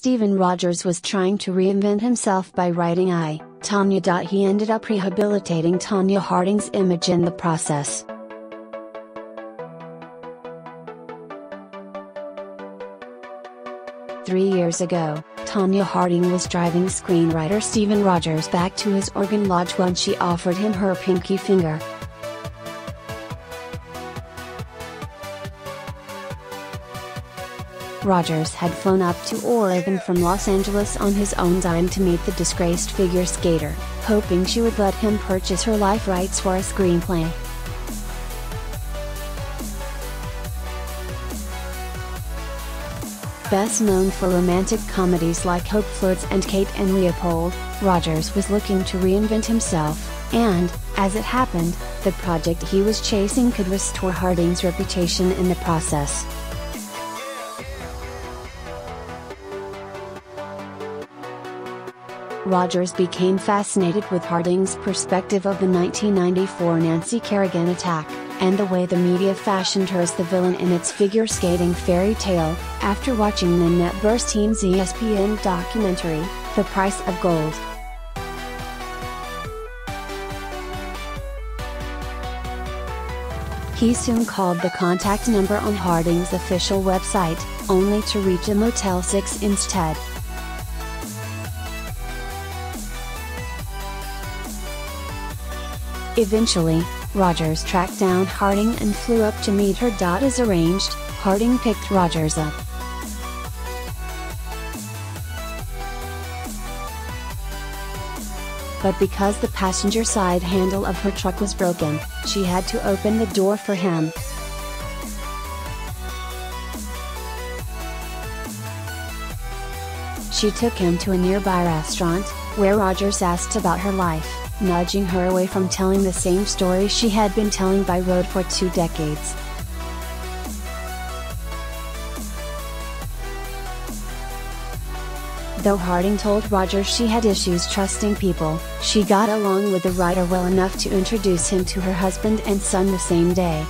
Steven Rogers was trying to reinvent himself by writing Tonya. He ended up rehabilitating Tonya Harding's image in the process. Three years ago, Tonya Harding was driving screenwriter Steven Rogers back to his Oregon lodge when she offered him her pinky finger. Rogers had flown up to Oregon from Los Angeles on his own dime to meet the disgraced figure skater, hoping she would let him purchase her life rights for a screenplay. Best known for romantic comedies like Hope Flirts and Kate and Leopold, Rogers was looking to reinvent himself, and, as it happened, the project he was chasing could restore Harding's reputation in the process. Rogers became fascinated with Harding's perspective of the 1994 Nancy Kerrigan attack, and the way the media fashioned her as the villain in its figure skating fairy tale, after watching the Netburst team's ESPN documentary, The Price of Gold. He soon called the contact number on Harding's official website, only to reach a Motel 6 instead. Eventually, Rogers tracked down Harding and flew up to meet her. As arranged, Harding picked Rogers up. But because the passenger side handle of her truck was broken, she had to open the door for him. She took him to a nearby restaurant, where Rogers asked about her life, nudging her away from telling the same story she had been telling by road for 2 decades. Though Harding told Rogers she had issues trusting people, she got along with the writer well enough to introduce him to her husband and son the same day.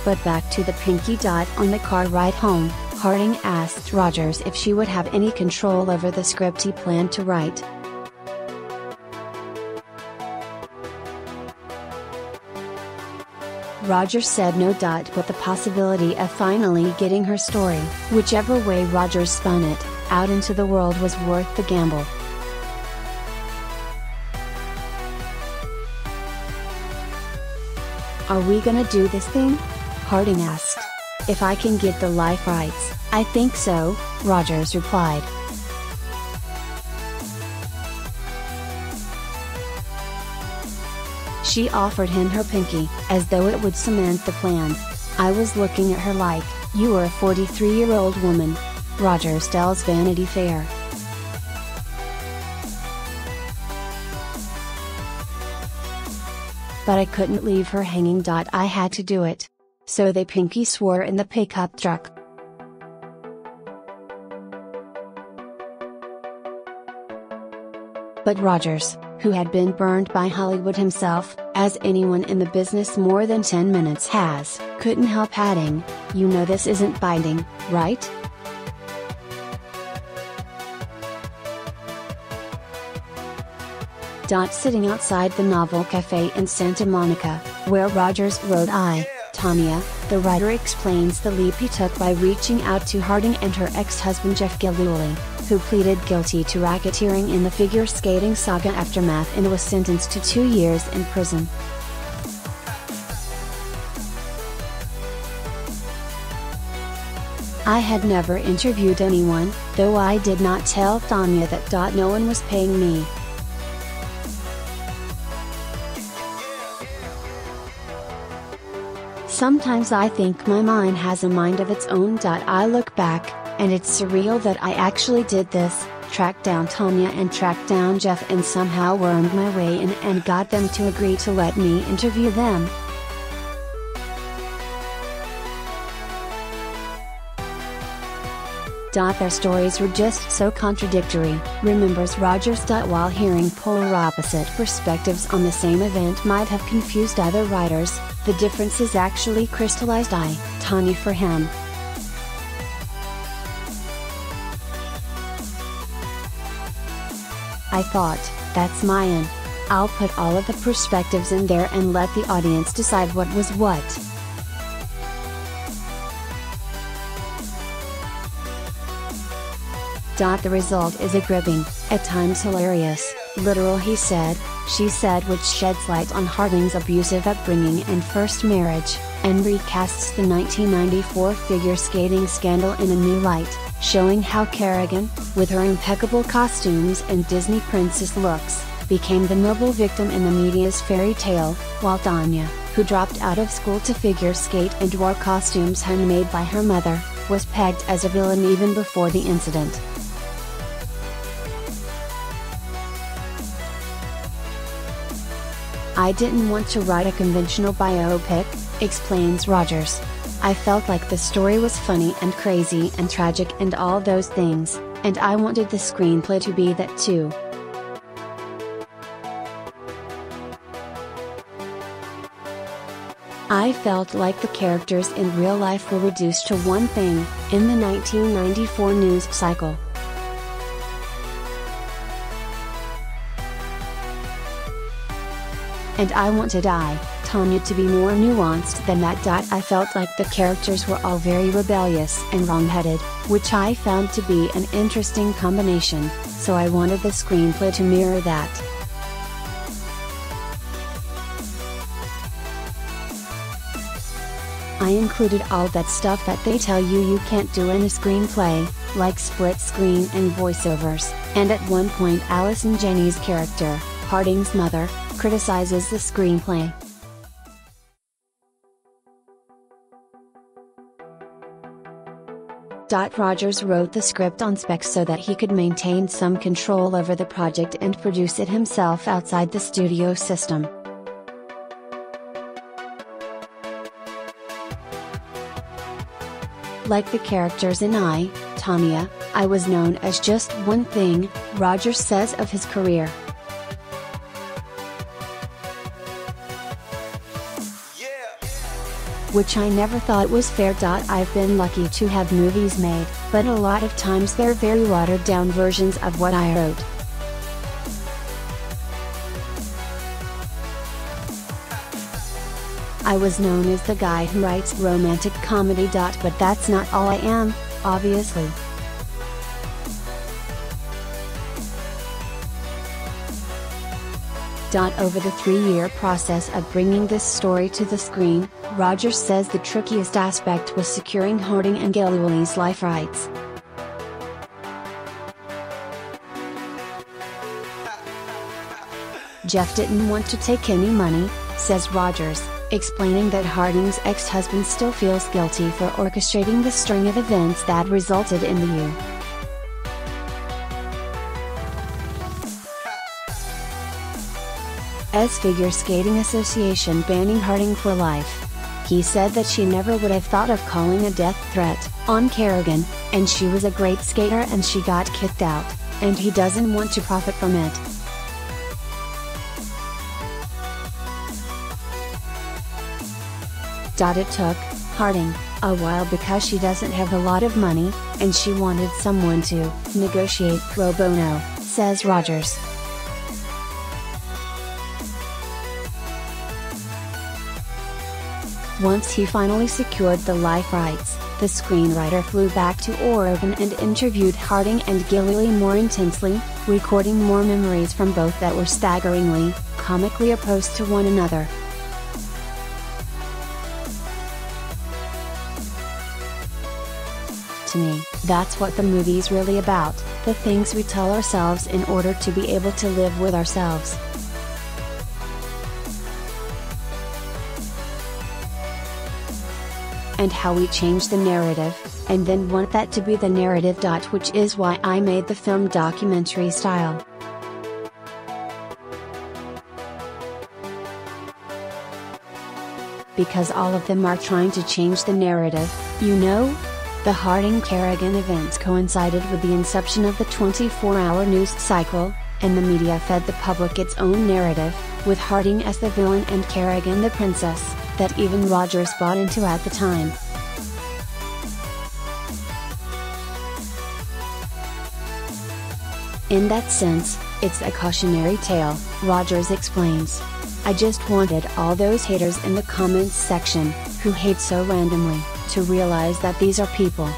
But back to the pinky dot on the car ride home, Harding asked Rogers if she would have any control over the script he planned to write. Rogers said no. But the possibility of finally getting her story, whichever way Rogers spun it, out into the world was worth the gamble. "Are we gonna do this thing?" Harding asked. "If I can get the life rights, I think so," Rogers replied. She offered him her pinky, as though it would cement the plan. "I was looking at her like, you were a 43-year-old woman," Rogers tells Vanity Fair. "But I couldn't leave her hanging. I had to do it. So they pinky swore in the pickup truck." But Rogers, who had been burned by Hollywood himself, as anyone in the business more than 10 minutes has, couldn't help adding, "You know this isn't binding, right?" Sitting outside the Novel Cafe in Santa Monica, where Rogers wrote Tonya, the writer explains the leap he took by reaching out to Harding and her ex-husband Jeff Gillooly, who pleaded guilty to racketeering in the figure skating saga aftermath and was sentenced to 2 years in prison. "I had never interviewed anyone, though I did not tell Tonya that no one was paying me. Sometimes I think my mind has a mind of its own. I look back, and it's surreal that I actually did this, tracked down Tonya and tracked down Jeff and somehow wormed my way in and got them to agree to let me interview them." Their stories were just so contradictory, remembers Rogers. While hearing polar opposite perspectives on the same event might have confused other writers, The difference is actually crystallized Tonya for him. I thought, that's mine. I'll put all of the perspectives in there and let the audience decide what was what. The result is a gripping, at times hilarious, literal he said, she said, which sheds light on Harding's abusive upbringing and first marriage, and recasts the 1994 figure skating scandal in a new light, showing how Kerrigan, with her impeccable costumes and Disney princess looks, became the noble victim in the media's fairy tale, while Tonya, who dropped out of school to figure skate and wore costumes handmade by her mother, was pegged as a villain even before the incident. I didn't want to write a conventional biopic, explains Rogers. I felt like the story was funny and crazy and tragic and all those things, and I wanted the screenplay to be that too. I felt like the characters in real life were reduced to one thing, in the 1994 news cycle. And I wanted Tonya to be more nuanced than that. I felt like the characters were all very rebellious and wrong-headed, which I found to be an interesting combination, so I wanted the screenplay to mirror that. I included all that stuff that they tell you can't do in a screenplay, like split screen and voiceovers, and at one point Allison Janney's character, Harding's mother, criticizes the screenplay. Rogers wrote the script on spec so that he could maintain some control over the project and produce it himself outside the studio system. Like the characters in Tonya, I was known as just one thing, Rogers says of his career. Which I never thought was fair. I've been lucky to have movies made, but a lot of times they're very watered down versions of what I wrote. I was known as the guy who writes romantic comedy. But that's not all I am, obviously. Over the 3-year process of bringing this story to the screen, Rogers says the trickiest aspect was securing Harding and Gilliwalee's life rights. Jeff didn't want to take any money, says Rogers, explaining that Harding's ex-husband still feels guilty for orchestrating the string of events that resulted in the U.S. Figure Skating Association banning Harding for life. He said that she never would have thought of calling a death threat on Kerrigan, and she was a great skater and she got kicked out, and he doesn't want to profit from it. It took Harding a while because she doesn't have a lot of money, and she wanted someone to negotiate pro bono, says Rogers. Once he finally secured the life rights, the screenwriter flew back to Oregon and interviewed Harding and Gilliwalee more intensely, recording more memories from both that were staggeringly, comically opposed to one another. To me, that's what the movie's really about, the things we tell ourselves in order to be able to live with ourselves. And how we change the narrative, and then want that to be the narrative. Which is why I made the film documentary style. Because all of them are trying to change the narrative, you know? The Harding-Kerrigan events coincided with the inception of the 24-hour news cycle, and the media fed the public its own narrative, with Harding as the villain and Kerrigan the princess. that even Rogers bought into at the time. In that sense, it's a cautionary tale, Rogers explains. I just wanted all those haters in the comments section, who hate so randomly, to realize that these are people.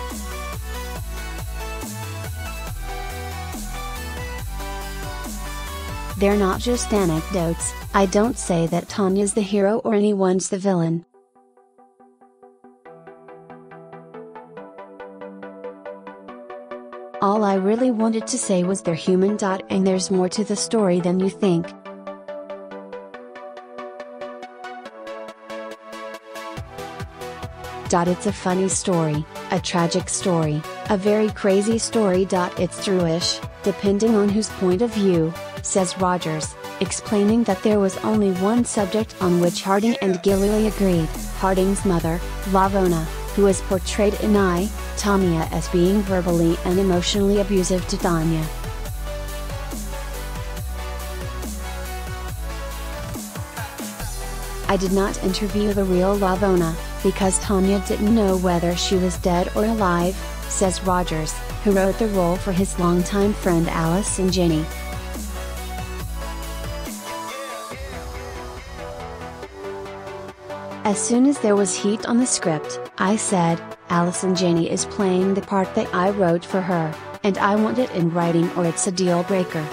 They're not just anecdotes. I don't say that Tonya's the hero or anyone's the villain. All I really wanted to say was they're human. And there's more to the story than you think. It's a funny story, a tragic story, a very crazy story. It's true-ish, depending on whose point of view, says Rogers, explaining that there was only one subject on which Harding and Gillooly agreed, Harding's mother, Lavona, who is portrayed in Tonya as being verbally and emotionally abusive to Tonya. I did not interview the real Lavona, because Tonya didn't know whether she was dead or alive, says Rogers, who wrote the role for his longtime friend Alice and Jenny. As soon as there was heat on the script, I said, Allison Janney is playing the part that I wrote for her, and I want it in writing or it's a deal breaker.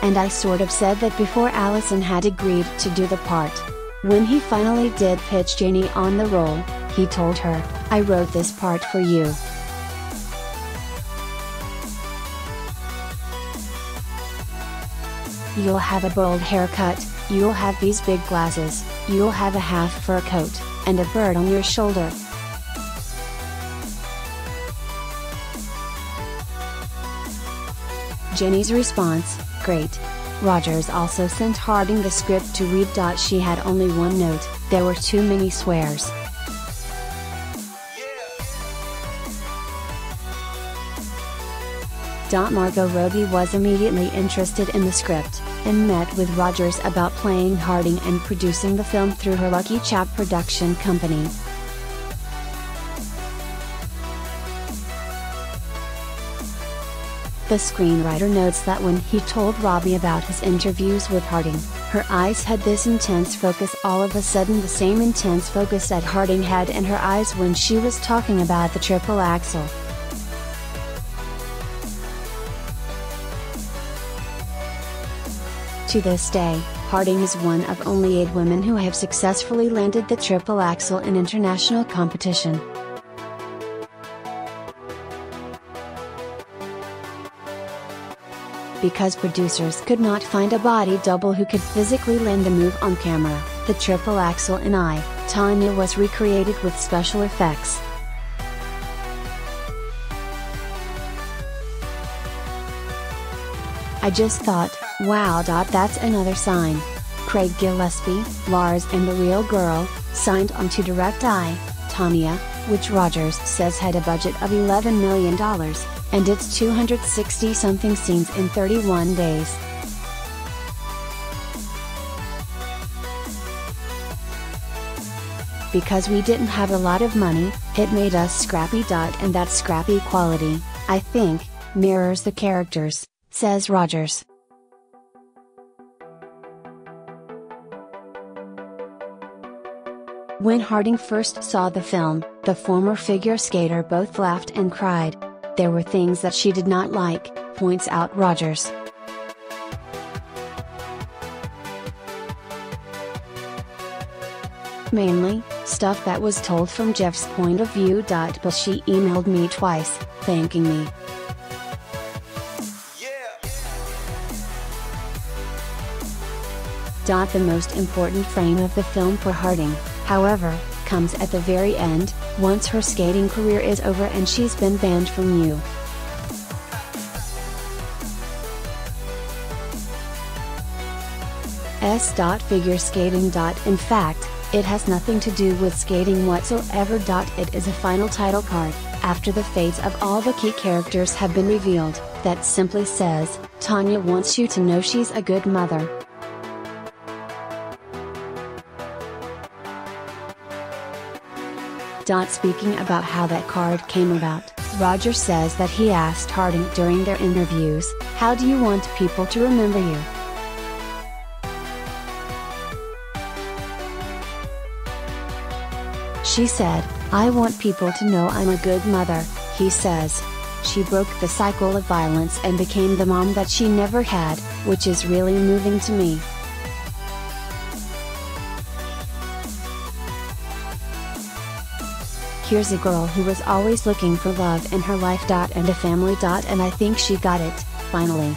And I sort of said that before Allison had agreed to do the part. When he finally did pitch Janney on the role, he told her, I wrote this part for you. You'll have a bold haircut, you'll have these big glasses, you'll have a half fur coat, and a bird on your shoulder. Jenny's response, great. Rogers also sent Harding the script to read. She had only one note, there were too many swears. Margot Robbie was immediately interested in the script, and met with Rogers about playing Harding and producing the film through her Lucky Chap production company. The screenwriter notes that when he told Robbie about his interviews with Harding, her eyes had this intense focus, all of a sudden the same intense focus that Harding had in her eyes when she was talking about the triple axel. To this day, Harding is one of only 8 women who have successfully landed the triple axel in international competition. Because producers could not find a body double who could physically land the move on camera, the triple axel in Tonya was recreated with special effects. I just thought, wow. That's another sign. Craig Gillespie, Lars and the Real Girl, signed on to direct Tonya, which Rogers says had a budget of $11 million, and its 260-something scenes in 31 days. Because we didn't have a lot of money, it made us scrappy. And that scrappy quality, I think, mirrors the characters, says Rogers. When Harding first saw the film, the former figure skater both laughed and cried. There were things that she did not like, points out Rogers. Mainly, stuff that was told from Jeff's point of view. But she emailed me twice, thanking me. The most important frame of the film for Harding, however, comes at the very end, once her skating career is over and she's been banned from U.S. figure skating. In fact, it has nothing to do with skating whatsoever. It is a final title card. After the fates of all the key characters have been revealed, that simply says, Tonya wants you to know she's a good mother. Speaking about how that card came about, Roger says that he asked Harding during their interviews, "How do you want people to remember you?" She said, "I want people to know I'm a good mother," he says. She broke the cycle of violence and became the mom that she never had, which is really moving to me. Here's a girl who was always looking for love in her life. And a family. And I think she got it, finally.